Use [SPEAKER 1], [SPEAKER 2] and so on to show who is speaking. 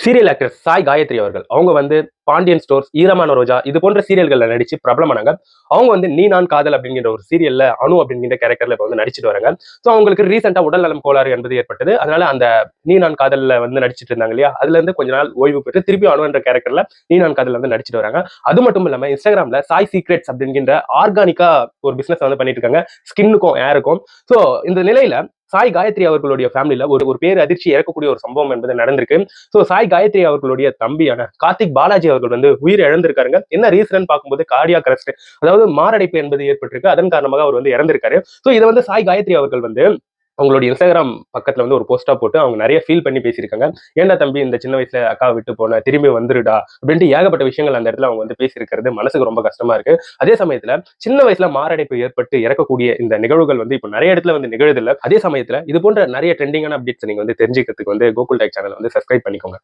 [SPEAKER 1] Serial actor Sai Gayatri அவர்கள் அவங்க வந்து பாண்டியன் ஸ்டோர்ஸ், ஈரமான ரோஜா இது போன்ற சீரியல்கள்ல நடிச்சு பிரபலமானாங்க. அவங்க வந்து நீ நான் காதல் அப்படிங்கிற ஒரு சீரியல்ல அனு அப்படிங்கிற கேரக்டர்ல இப்ப வந்து நடிச்சிட்டு வராங்க. ஸோ அவங்களுக்கு ரீசெண்டா உடல்நலம் கோளாறு என்பது ஏற்பட்டது. அதனால அந்த நீ நான் காதல்ல வந்து நடிச்சிட்டு இருந்தாங்க இல்லையா, அதுல இருந்து கொஞ்ச நாள் ஓய்வு பெற்று திருப்பி அனு என்ற கேரக்டர்ல நீ நான் காதல்ல வந்து நடிச்சிட்டு வராங்க. அது மட்டும் இல்லாம இன்ஸ்டாகிராம்ல சாய் சீக்ரெட்ஸ் அப்படிங்கிற ஆர்கானிக்கா ஒரு பிசினஸ் வந்து பண்ணிட்டு இருக்காங்க, ஸ்கின்னுக்கும் ஏருக்கும். ஸோ இந்த நிலையில சாய் காயத்ரி அவர்களுடைய ஃபேமிலில ஒரு ஒரு பேர் அதிர்ச்சி இறக்கக்கூடிய ஒரு சம்பவம் என்பது நடந்திருக்கு. சோ சாய் காயத்ரி அவர்களுடைய தம்பியான கார்த்திக் பாலாஜி அவர்கள் வந்து உயிர் இழந்திருக்காருங்க. என்ன ரீசன் பார்க்கும்போது கார்டியாக் அரெஸ்ட், அதாவது மாரடைப்பு என்பது ஏற்பட்டிருக்கு. அதன் காரணமாக அவர் வந்து இறந்திருக்காரு. சோ இதை வந்து சாய் காயத்ரி அவர்கள் வந்து அவங்களுடைய இன்ஸ்டாகிராம் பக்கத்துல வந்து ஒரு போஸ்டா போட்டு அவங்க நிறைய ஃபீல் பண்ணி பேசியிருக்காங்க. ஏன்டா தம்பி இந்த சின்ன வயசுல அக்காவை விட்டு போன, திரும்பி வந்துருடா அப்படின்ட்டு ஏகப்பட்ட விஷயங்கள் அந்த இடத்துல அவங்க வந்து பேசியிருக்கிறது மனசுக்கு ரொம்ப கஷ்டமா இருக்கு. அதே சமயத்துல சின்ன வயசுல மாரடைப்பு ஏற்பட்டு இறக்கக்கூடிய இந்த நிகழ்வுகள் வந்து இப்போ நிறைய இடத்துல வந்து நிகழுது இல்ல. அதே சமயத்துல இது போன்ற நிறைய ட்ரெண்டிங்கான அப்டேட்ஸ் நீங்க வந்து தெரிஞ்சுக்கிறதுக்கு வந்து கோகுல் டேக் சேனல் வந்து சப்ஸ்கிரைப் பண்ணிக்கோங்க.